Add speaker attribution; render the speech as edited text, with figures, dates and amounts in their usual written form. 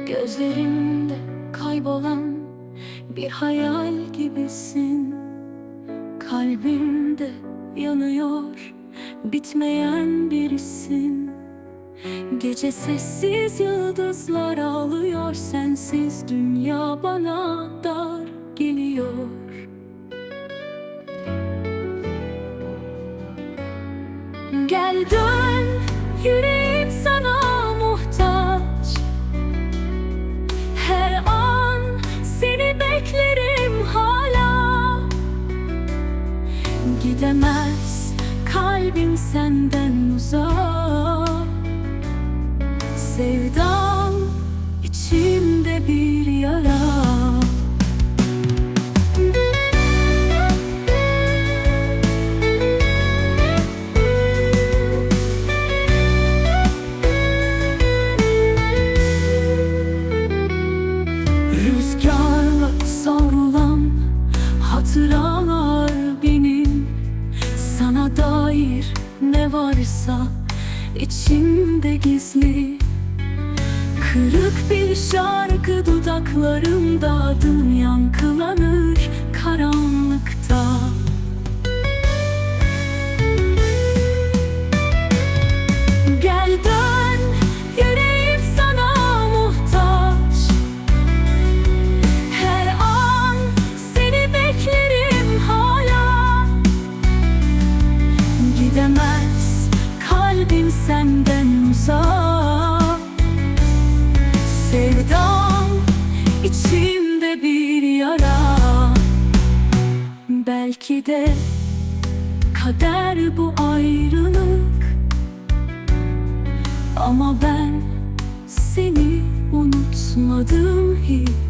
Speaker 1: Gözlerimde kaybolan bir hayal gibisin. Kalbimde yanıyor bitmeyen birisin. Gece sessiz yıldızlar ağlıyor, sensiz dünya bana dar geliyor. Gel dön, yüreğim sana muhtaç. Her an seni beklerim hala. Gidemez kalbim senden uzak. Sevdam içimde bir yara. Rüzgarla savrulan hatıralar benim. Sana dair ne varsa içimde gizli. Kırık bir şarkı dudaklarımda, adım yankılanır karanlıkta. Gel dön, yüreğim sana muhtaç. Her an seni beklerim hala. Gidemez kalbim senden uzak. Sevdam içimde bir yara. Belki de kader bu ayrılık, ama ben seni unutmadım hiç.